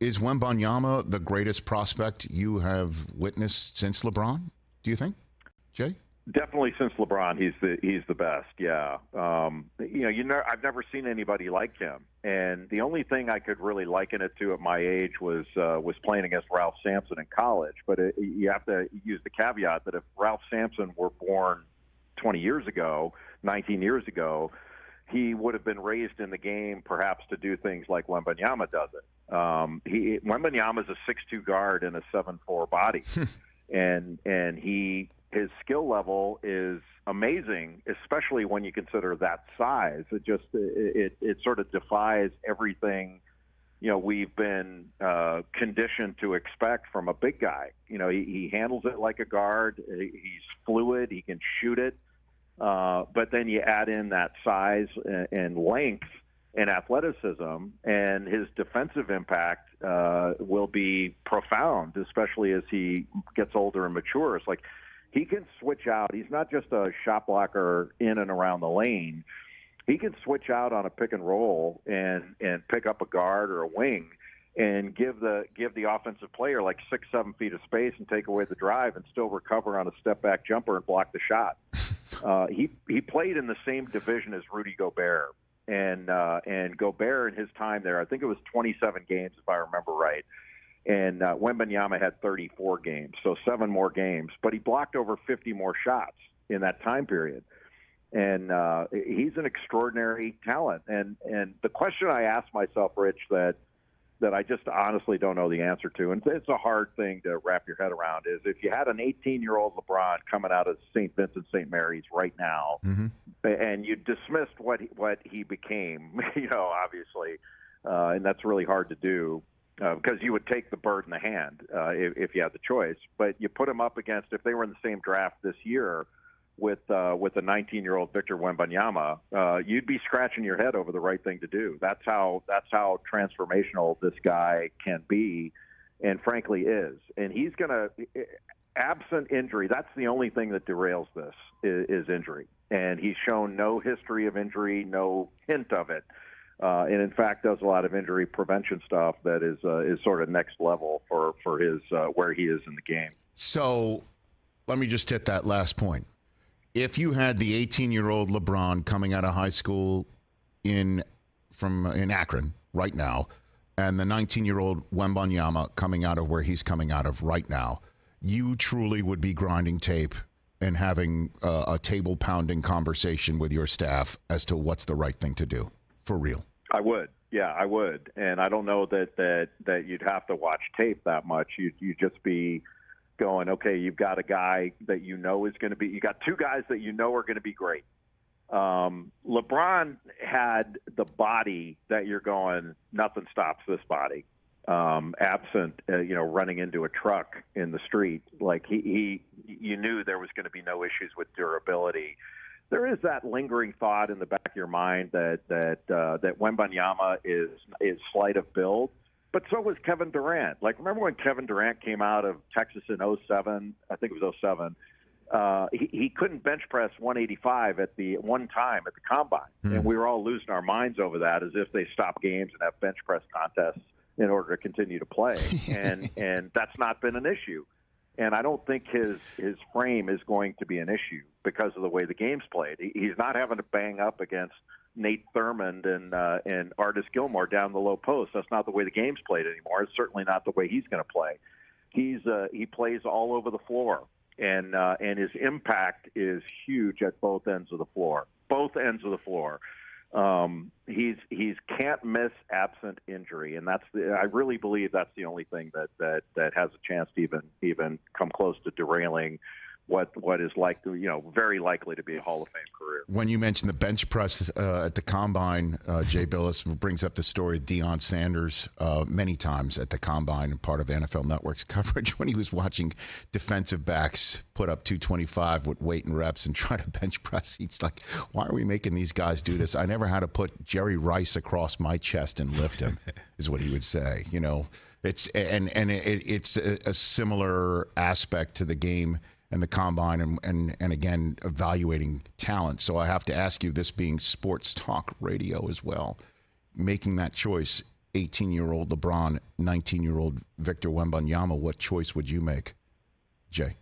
Is Wembanyama the greatest prospect you have witnessed since LeBron, do you think, Jay? Definitely since LeBron, he's the best. Yeah, I've never seen anybody like him, and the only thing I could really liken it to at my age was playing against Ralph Sampson in college. But you have to use the caveat that if Ralph Sampson were born 20 years ago, 19 years ago, he would have been raised in the game perhaps to do things like Wembanyama does it. Wembanyama is a 6'2" guard in a 7'4" body, and his skill level is amazing, especially when you consider that size. It sort of defies everything we've been conditioned to expect from a big guy. He handles it like a guard. He's fluid. He can shoot it. But then you add in that size and length and athleticism, and his defensive impact will be profound, especially as he gets older and matures. Like, he can switch out. He's not just a shot blocker in and around the lane. He can switch out on a pick and roll and pick up a guard or a wing and give the offensive player like 6-7 feet of space and take away the drive and still recover on a step back jumper and block the shot. He played in the same division as Rudy Gobert, and Gobert in his time there, I think it was 27 games if I remember right. And Wembanyama had 34 games, so 7 more games. But he blocked over 50 more shots in that time period. And he's an extraordinary talent. And the question I asked myself, Rich, that I just honestly don't know the answer to, and it's a hard thing to wrap your head around, is if you had an 18-year-old LeBron coming out of St. Vincent St. Mary's right now, and you dismissed what he became, obviously, and that's really hard to do. Because you would take the bird in the hand if you had the choice. But you put him up against, if they were in the same draft this year with a 19-year-old Victor Wembanyama, you'd be scratching your head over the right thing to do. That's how transformational this guy can be, and frankly is. And he's going to, absent injury, that's the only thing that derails this is injury. And he's shown no history of injury, no hint of it. And in fact, does a lot of injury prevention stuff that is sort of next level for his where he is in the game. So, let me just hit that last point. If you had the 18-year-old LeBron coming out of high school in Akron right now, and the 19-year-old Wembanyama coming out of where he's coming out of right now, you truly would be grinding tape and having a table-pounding conversation with your staff as to what's the right thing to do, for real. I would. Yeah, I would. And I don't know that you'd have to watch tape that much. You'd just be going, okay, you've got a guy that you know is going to be – you got 2 guys that you know are going to be great. LeBron had the body that you're going, nothing stops this body, absent, running into a truck in the street. Like, you knew there was going to be no issues with durability. There is that lingering thought in the back of your mind that Wembanyama is slight of build, but so was Kevin Durant. Like, remember when Kevin Durant came out of Texas in 07? I think it was 07. He couldn't bench press 185 at the one time at the combine, and we were all losing our minds over that, as if they stop games and have bench press contests in order to continue to play, and that's not been an issue. And I don't think his frame is going to be an issue because of the way the game's played. He's not having to bang up against Nate Thurmond and Artis Gilmore down the low post. That's not the way the game's played anymore. It's certainly not the way he's going to play. He plays all over the floor, and his impact is huge at both ends of the floor. Both ends of the floor. He's can't miss absent injury, and I really believe that's the only thing that has a chance to even come close to derailing what is very likely to be a Hall of Fame career. When you mentioned the bench press at the combine, Jay Bilas brings up the story of Deion Sanders many times at the combine, and part of NFL Network's coverage when he was watching defensive backs put up 225 with weight and reps and try to bench press. He's like, why are we making these guys do this? I never had to put Jerry Rice across my chest and lift him, is what he would say. It's a similar aspect to the game and the combine and again, evaluating talent. So I have to ask you, this being sports talk radio as well, making that choice, 18-year-old LeBron, 19-year-old Victor Wembanyama, what choice would you make, Jay?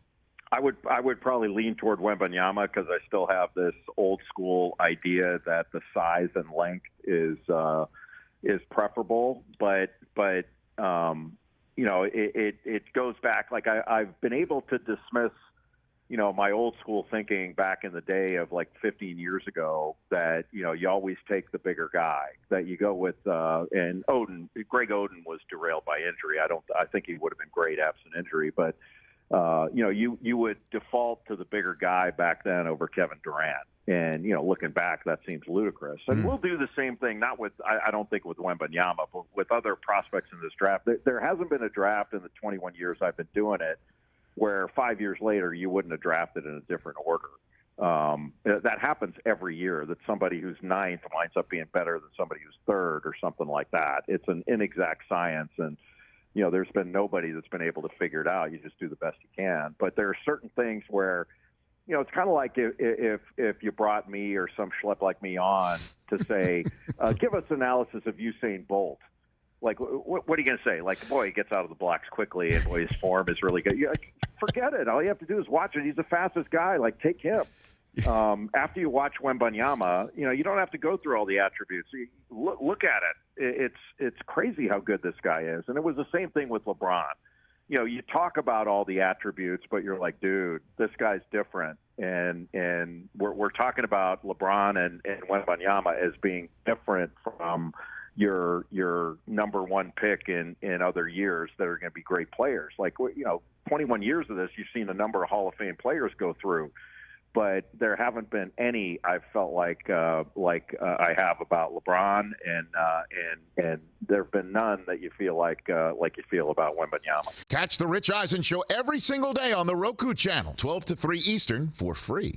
I would probably lean toward Wembanyama because I still have this old school idea that the size and length is preferable, but it goes back. Like I've been able to dismiss, my old school thinking back in the day of like 15 years ago that, you always take the bigger guy, that you go with, and Greg Oden was derailed by injury. I think he would have been great absent injury, but, you would default to the bigger guy back then over Kevin Durant. And, looking back, that seems ludicrous. And we'll do the same thing, not with, I don't think with Wembanyama, but with other prospects in this draft. There hasn't been a draft in the 21 years I've been doing it where 5 years later you wouldn't have drafted in a different order. That happens every year, that somebody who's ninth winds up being better than somebody who's third or something like that. It's an inexact science, and there's been nobody that's been able to figure it out. You just do the best you can. But there are certain things where, it's kind of like if you brought me or some schlep like me on to say, give us analysis of Usain Bolt. Like, what are you going to say? Like, boy, he gets out of the blocks quickly, and boy, his form is really good. Forget it. All you have to do is watch it. He's the fastest guy. Like, take him. After you watch Wembanyama, you don't have to go through all the attributes. Look at it. It's crazy how good this guy is. And it was the same thing with LeBron. You talk about all the attributes, but you're like, dude, this guy's different. And we're talking about LeBron and Wembanyama as being different from your number one pick in other years that are going to be great players. Like, 21 years of this, you've seen a number of Hall of Fame players go through, but there haven't been any I've felt like I have about LeBron, and there have been none that you feel like you feel about Wembanyama. Catch the Rich Eisen Show every single day on the Roku channel, 12 to 3 Eastern, for free.